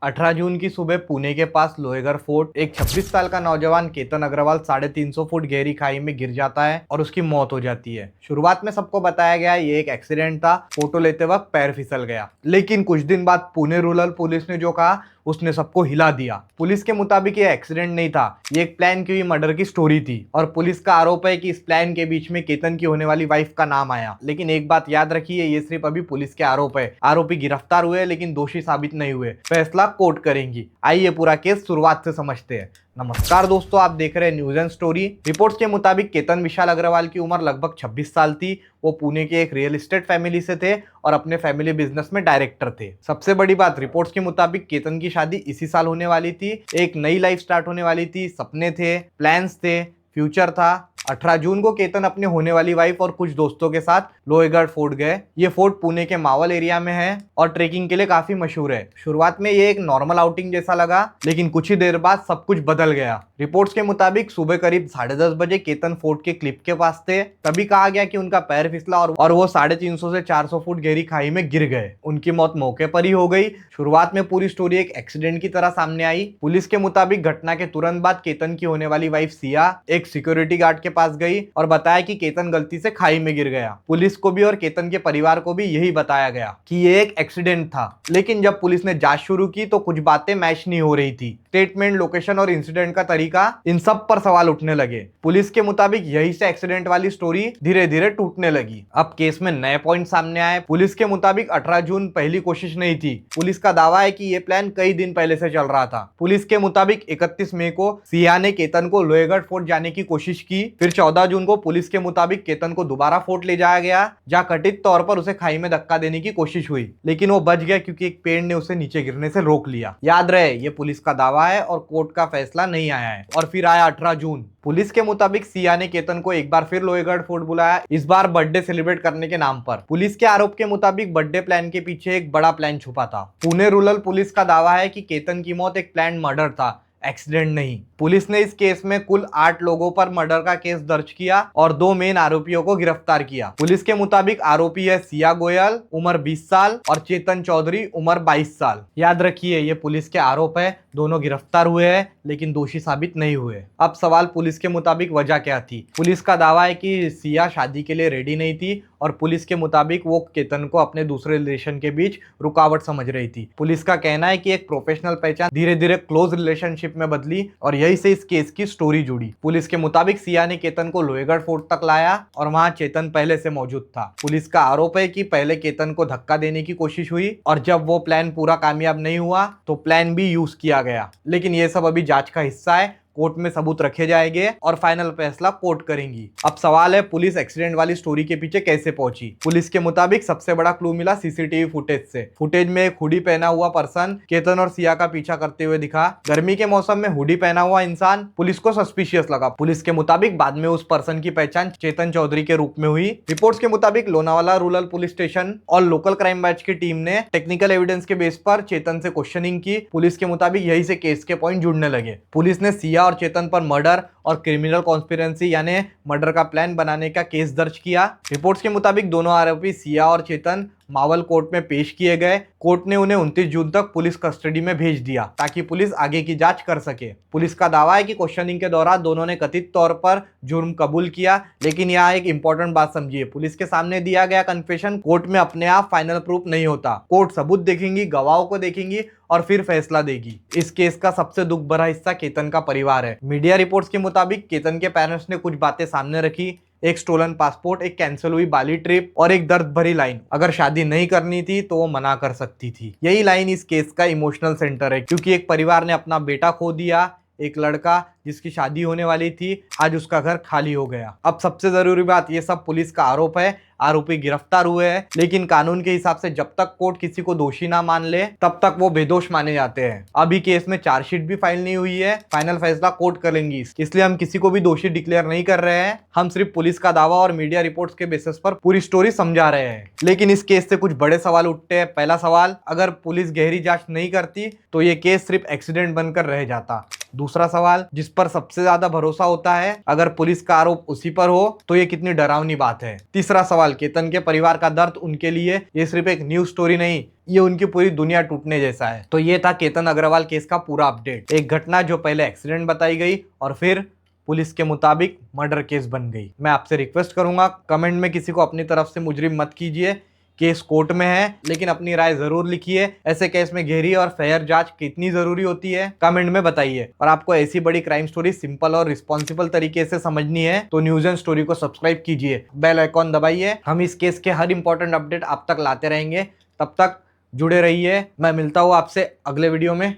18 जून की सुबह पुणे के पास लोहेगढ़ फोर्ट एक 26 साल का नौजवान केतन अग्रवाल 350 फुट गहरी खाई में गिर जाता है और उसकी मौत हो जाती है। शुरुआत में सबको बताया गया ये एक एक्सीडेंट था, फोटो लेते वक्त पैर फिसल गया। लेकिन कुछ दिन बाद पुणे रूरल पुलिस ने जो कहा उसने सबको हिला दिया। पुलिस के मुताबिक ये एक्सीडेंट नहीं था, ये एक प्लान की हुई मर्डर की स्टोरी थी और पुलिस का आरोप है कि इस प्लान के बीच में केतन की होने वाली वाइफ का नाम आया। लेकिन एक बात याद रखिए, ये सिर्फ अभी पुलिस के आरोप है। आरोपी गिरफ्तार हुए लेकिन दोषी साबित नहीं हुए। फैसला कोर्ट करेंगी। आइए पूरा केस शुरुआत से समझते हैं। नमस्कार दोस्तों, आप देख रहे हैं न्यूज एंड स्टोरी। रिपोर्ट्स के मुताबिक केतन विशाल अग्रवाल की उम्र लगभग 26 साल थी। वो पुणे के एक रियल एस्टेट फैमिली से थे और अपने फैमिली बिजनेस में डायरेक्टर थे। सबसे बड़ी बात, रिपोर्ट्स के मुताबिक केतन की शादी इसी साल होने वाली थी। एक नई लाइफ स्टार्ट होने वाली थी। सपने थे, प्लान्स थे, फ्यूचर था। 18 जून को केतन अपने होने वाली वाइफ और कुछ दोस्तों के साथ लोहेगढ़ फोर्ट गए। ये फोर्ट पुणे के मावल एरिया में है और ट्रेकिंग के लिए काफी मशहूर है। शुरुआत में ये एक नॉर्मल आउटिंग जैसा लगा, लेकिन कुछ ही देर बाद सब कुछ बदल गया। रिपोर्ट्स के मुताबिक सुबह करीब 10:30 बजे केतन फोर्ट के क्लिफ के पास थे। तभी कहा गया कि उनका पैर फिसला और वो 350 से 400 फुट गहरी खाई में गिर गए। उनकी मौत मौके पर ही हो गई। शुरुआत में पूरी स्टोरी एक एक्सीडेंट की तरह सामने आई। पुलिस के मुताबिक घटना के तुरंत बाद केतन की होने वाली वाइफ सिया एक सिक्योरिटी गार्ड के पास गई और बताया कि केतन गलती से खाई में गिर गया। पुलिस को भी और केतन के परिवार को भी यही बताया गया कि ये एक एक्सीडेंट था। लेकिन जब पुलिस ने जांच शुरू की तो कुछ बातें मैच नहीं हो रही थी। स्टेटमेंट, लोकेशन और इंसिडेंट का तरीका, इन सब पर सवाल उठने लगे। पुलिस के मुताबिक यही से एक्सीडेंट वाली स्टोरी धीरे धीरे टूटने लगी। अब केस में नए पॉइंट सामने आए। पुलिस के मुताबिक 18 जून पहली कोशिश नहीं थी। पुलिस का दावा है कि यह प्लान कई दिन पहले से चल रहा था। पुलिस के मुताबिक 31 मई को सिया ने केतन को लोहेगढ़ फोर्ट जाने की कोशिश की। फिर 14 जून को पुलिस के मुताबिक केतन को दोबारा फोर्ट ले जाया गया, जहां कथित तौर पर उसे खाई में धक्का देने की कोशिश हुई। लेकिन वो बच गया क्योंकि एक पेड़ ने उसे नीचे गिरने से रोक लिया। याद रहे, ये पुलिस का दावा है और कोर्ट का फैसला नहीं आया है। और फिर आया 18 जून। पुलिस के मुताबिक सिया ने केतन को एक बार फिर लोहेगढ़ फोर्ट बुलाया, इस बार बर्थडे सेलिब्रेट करने के नाम पर। पुलिस के आरोप के मुताबिक बर्थडे प्लान के पीछे एक बड़ा प्लान छुपा था। पुणे रूरल पुलिस का दावा है कि केतन की मौत एक प्लान मर्डर था, एक्सीडेंट नहीं। पुलिस ने इस केस में कुल 8 लोगों पर मर्डर का केस दर्ज किया और 2 मेन आरोपियों को गिरफ्तार किया। पुलिस के मुताबिक आरोपी है सिया गोयल, उम्र 20 साल और चेतन चौधरी, उम्र 22 साल। याद रखिए, ये पुलिस के आरोप है। दोनों गिरफ्तार हुए हैं लेकिन दोषी साबित नहीं हुए। अब सवाल, पुलिस के मुताबिक वजह क्या थी? पुलिस का दावा है कि सिया शादी के लिए रेडी नहीं थी और पुलिस के मुताबिक वो केतन को अपने दूसरे रिलेशन के बीच रुकावट समझ रही थी। पुलिस का कहना है कि एक प्रोफेशनल पहचान धीरे धीरे क्लोज रिलेशनशिप में बदली और यही से इस केस की स्टोरी जुड़ी। पुलिस के मुताबिक सिया ने केतन को लोहेगढ़ फोर्ट तक लाया और वहां चेतन पहले से मौजूद था। पुलिस का आरोप है कि पहले केतन को धक्का देने की कोशिश हुई और जब वो प्लान पूरा कामयाब नहीं हुआ तो प्लान भी यूज किया गया। लेकिन ये सब अभी जांच का हिस्सा है। कोर्ट में सबूत रखे जाएंगे और फाइनल फैसला कोर्ट करेंगी। अब सवाल है, पुलिस एक्सीडेंट वाली स्टोरी के पीछे कैसे पहुंची? पुलिस के मुताबिक सबसे बड़ा क्लू मिला सीसीटीवी फुटेज से। फुटेज में एक हुडी पहना हुआ पर्सन केतन और सिया का पीछा करते हुए दिखा। गर्मी के मौसम में हुडी पहना हुआ इंसान पुलिस को सस्पिशियस लगा। पुलिस के मुताबिक बाद में उस पर्सन की पहचान चेतन चौधरी के रूप में हुई। रिपोर्ट्स के मुताबिक लोनावाला रूरल पुलिस स्टेशन और लोकल क्राइम ब्रांच की टीम ने टेक्निकल एविडेंस के बेस पर चेतन से क्वेश्चनिंग की। पुलिस के मुताबिक यही से केस के पॉइंट जुड़ने लगे। पुलिस ने सिया और चेतन पर मर्डर और क्रिमिनल कॉन्स्पिरेंसी यानी मर्डर का प्लान बनाने का केस दर्ज किया। रिपोर्ट्स के मुताबिक दोनों आरोपी सिया और चेतन मावल कोर्ट में पेश किए गए। कोर्ट ने उन्हें 29 जून तक पुलिस कस्टडी में भेज दिया ताकि पुलिस आगे की जांच कर सके। पुलिस का दावा है कि क्वेश्चनिंग के दौरान दोनों ने कथित तौर पर जुर्म कबूल किया। लेकिन यहाँ एक इंपॉर्टेंट बात समझिए, पुलिस के सामने दिया गया कन्फेशन कोर्ट में अपने आप फाइनल प्रूफ नहीं होता। कोर्ट सबूत देखेंगी, गवाहों को देखेंगी और फिर फैसला देगी। इस केस का सबसे दुख भरा हिस्सा केतन का परिवार है। मीडिया रिपोर्ट्स के मुताबिक केतन के पेरेंट्स ने कुछ बातें सामने रखी। एक स्टोलन पासपोर्ट, एक कैंसिल हुई बाली ट्रिप और एक दर्द भरी लाइन, अगर शादी नहीं करनी थी तो वो मना कर सकती थी। यही लाइन इस केस का इमोशनल सेंटर है, क्योंकि एक परिवार ने अपना बेटा खो दिया। एक लड़का जिसकी शादी होने वाली थी, आज उसका घर खाली हो गया। अब सबसे जरूरी बात, ये सब पुलिस का आरोप है। आरोपी गिरफ्तार हुए हैं, लेकिन कानून के हिसाब से जब तक कोर्ट किसी को दोषी ना मान ले तब तक वो बेदोष माने जाते हैं। अभी केस में चार्जशीट भी फाइल नहीं हुई है। फाइनल फैसला कोर्ट करेंगी, इसलिए हम किसी को भी दोषी डिक्लेयर नहीं कर रहे हैं। हम सिर्फ पुलिस का दावा और मीडिया रिपोर्ट्स के बेसिस पर पूरी स्टोरी समझा रहे हैं। लेकिन इस केस से कुछ बड़े सवाल उठते हैं। पहला सवाल, अगर पुलिस गहरी जांच नहीं करती तो ये केस सिर्फ एक्सीडेंट बनकर रह जाता। दूसरा सवाल, जिस पर सबसे ज्यादा भरोसा होता है, अगर पुलिस का आरोप उसी पर हो तो ये कितनी डरावनी बात है। तीसरा सवाल, केतन के परिवार का दर्द उनके लिए ये सिर्फ एक न्यूज स्टोरी नहीं, ये उनकी पूरी दुनिया टूटने जैसा है। तो ये था केतन अग्रवाल केस का पूरा अपडेट। एक घटना जो पहले एक्सीडेंट बताई गई और फिर पुलिस के मुताबिक मर्डर केस बन गई। मैं आपसे रिक्वेस्ट करूंगा, कमेंट में किसी को अपनी तरफ से मुजरिम मत कीजिए। केस कोर्ट में है, लेकिन अपनी राय जरूर लिखिए। ऐसे केस में गहरी और फेयर जांच कितनी जरूरी होती है, कमेंट में बताइए। और आपको ऐसी बड़ी क्राइम स्टोरी सिंपल और रिस्पॉन्सिबल तरीके से समझनी है तो न्यूज एंड स्टोरी को सब्सक्राइब कीजिए, बेल आइकॉन दबाइए। हम इस केस के हर इंपॉर्टेंट अपडेट आप तक लाते रहेंगे। तब तक जुड़े रहिए। मैं मिलता हूँ आपसे अगले वीडियो में।